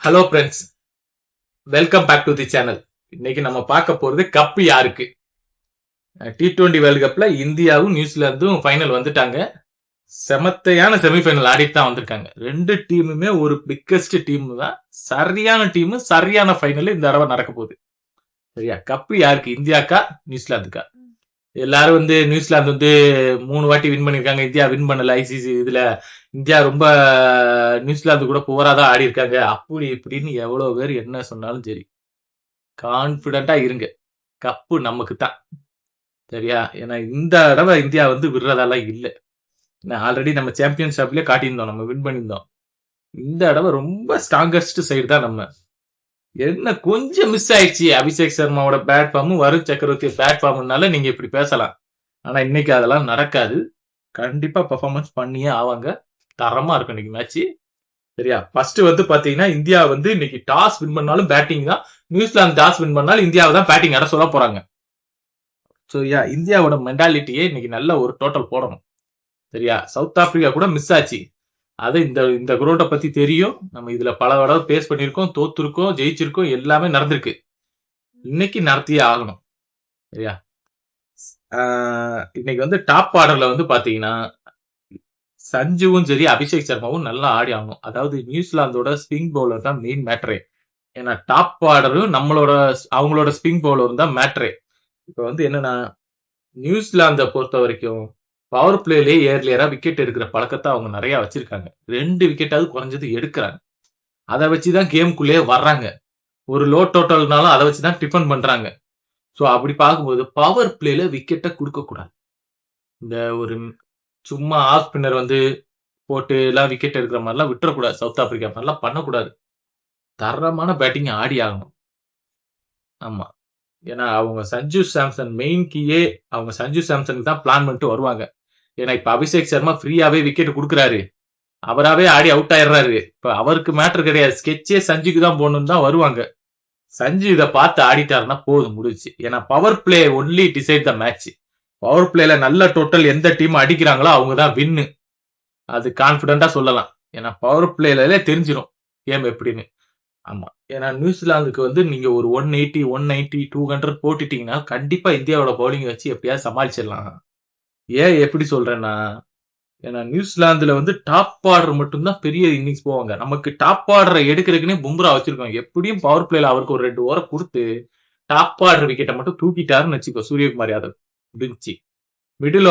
Hello friends, welcome back to the channel. இன்னைக்கு நம்ம பார்க்க போறது கப் யாருக்கு. T20 வேர்ல்டு கப்ல இந்தியாவும் நியூசிலாந்தும் ஃபைனல் வந்துட்டாங்க. செமத்தையான செமிஃபைனல் ஆடிட்டு தான் வந்திருக்காங்க. ரெண்டு டீமுமே ஒரு பிக்கஸ்ட் டீம் தான். சரியான டீம், சரியான ஃபைனல் இந்த தடவை நடக்க போகுது. சரியா? கப் யாருக்கு, இந்தியாக்கா நியூசிலாந்துக்கா? எல்லாரும் நியூசிலாந்து 3 வாட்டி வின் பண்ணிருக்காங்க, இந்தியா வின் பண்ணல. ஐசிசி இதுல இந்தியா ரொம்ப நியூசிலாந்து கூட புவராதான் ஆடி இருக்காங்க, அப்படி இப்படின்னு எவ்வளவு பேர் என்ன சொன்னாலும் சரி, கான்பிடண்டா இருங்க, கப்பு நமக்கு தான். சரியா? ஏன்னா இந்த தடவை இந்தியா விடுறதெல்லாம் இல்லை. ஆல்ரெடி நம்ம சாம்பியன்ஷிப்லயே காட்டியிருந்தோம், நம்ம வின் பண்ணியிருந்தோம். இந்த தடவை ரொம்ப ஸ்ட்ராங்கஸ்ட் சைடு தான் நம்ம. என்ன கொஞ்சம் மிஸ் ஆயிடுச்சு, அபிஷேக் சர்மாவோட பேட் ஃபார்மும் வருண் சக்கரவர்த்தி பேட் ஃபார்ம்னால நீங்க இப்படி பேசலாம். ஆனா இன்னைக்கு அதெல்லாம் நடக்காது. கண்டிப்பா பெர்ஃபார்மன்ஸ் பண்ணியே ஆவாங்க. தரமா இருக்கும் இன்னைக்கு மேட்ச். சரியா? ஃபர்ஸ்ட் பாத்தீங்கன்னா இந்தியா இன்னைக்கு டாஸ் வின் பண்ணாலும் பேட்டிங் தான், நியூசிலாந்து டாஸ் வின் பண்ணாலும் இந்தியாவை தான் பேட்டிங் ஆட சொல்ல போறாங்க. சரியா? இந்தியாவோட மென்டாலிட்டியே இன்னைக்கு நல்ல ஒரு டோட்டல் போடணும். சரியா? சவுத் ஆப்பிரிக்கா கூட மிஸ் ஆச்சு. அது இந்த குரோட்டை பத்தி தெரியும். நம்ம இதுல பல தடவை பேஸ் பண்ணிருக்கோம், தோத்துருக்கோம், ஜெயிச்சிருக்கோம், எல்லாமே நடந்திருக்கு. இன்னைக்கு நடத்தியே ஆகணும். சரியா? இன்னைக்கு டாப் ஆர்டர்ல பாத்தீங்கன்னா சஞ்சுவும் சரி, அபிஷேக் சர்மாவும் நல்லா ஆடி ஆகணும். அதாவது நியூசிலாந்தோட ஸ்பின் பவுலர் தான் மெயின் மேட்டரே. ஏன்னா டாப் ஆர்டரும் அவங்களோட ஸ்பின் பவுலரும் தான் மேட்டரே. இப்ப என்னன்னா, நியூசிலாந்தை பொறுத்த வரைக்கும் பவர் பிளேலயே ஏர்லியரா விக்கெட் எடுக்கிற பழக்கத்தை அவங்க நிறைய வச்சிருக்காங்க. 2 விக்கெட்டாவது குறைஞ்சது எடுக்கிறாங்க. அதை வச்சுதான் கேமுக்குள்ளேயே வர்றாங்க. ஒரு லோ டோட்டல்னாலும் அதை வச்சுதான் டிஃபன் பண்றாங்க. சோ அப்படி பார்க்கும்போது பவர் பிளேல விக்கெட்டை கொடுக்க கூடாது. இந்த ஒரு சும்மா ஆஃப் ஸ்பின்னர் போட்டு எல்லாம் விக்கெட் எடுக்கிற மாதிரிலாம் விட்டுறக்கூடாது. சவுத் ஆப்பிரிக்கா மாதிரிலாம் பண்ணக்கூடாது. தரமான பேட்டிங் ஆடி ஆகணும். ஆமா. ஏன்னா அவங்க சஞ்சு சாம்சன் மெயின் கீயே அவங்க சஞ்சு சாம்சனுக்கு தான் பிளான் பண்ணிட்டு வருவாங்க. ஏன்னா இப்ப அபிஷேக் சர்மா ஃப்ரீயாவே விக்கெட் கொடுக்குறாரு, அவராவே ஆடி அவுட் ஆயிடுறாரு. இப்ப அவருக்கு மேட்டர் கிடையாது, ஸ்கெட்சே சஞ்சுக்கு தான் போகணும்னு தான் வருவாங்க. சஞ்சு இதை பார்த்து ஆடிட்டாருன்னா போதும், முடிச்சு. ஏன்னா power play only decide the match. Power பிளேல நல்ல டோட்டல் எந்த டீம் அடிக்கிறாங்களோ அவங்க தான் வின்னு. அது கான்பிடண்டா சொல்லலாம். ஏன்னா பவர் பிளேல தெரிஞ்சிடும் கேம் எப்படின்னு. ஆமா. ஏன்னா நியூசிலாந்துக்கு நீங்க ஒரு 180, 190, 200 போட்டுட்டீங்கன்னா கண்டிப்பா இந்தியாவோட பவுலிங் வச்சு எப்படியாவது சமாளிச்சிடலாம். ஏன் எப்படி சொல்றேன்னா, ஏன்னா நியூசிலாந்துல டாப் ஆர்டர் மட்டும்தான் பெரிய இன்னிங்ஸ் போவாங்க. நமக்கு டாப் ஆர்டரை எடுக்கிறதுக்குன்னே பும்ரா வச்சிருக்கோம். எப்படியும் பவர் பிளேல அவருக்கு ஒரு 2 ஓவர் கொடுத்து டாப் ஆர்டர் விக்கெட்டை மட்டும் தூக்கிட்டாருன்னு வச்சுக்கோ, சூரியகுமார் யாதவ் முடிஞ்சு. மிடில்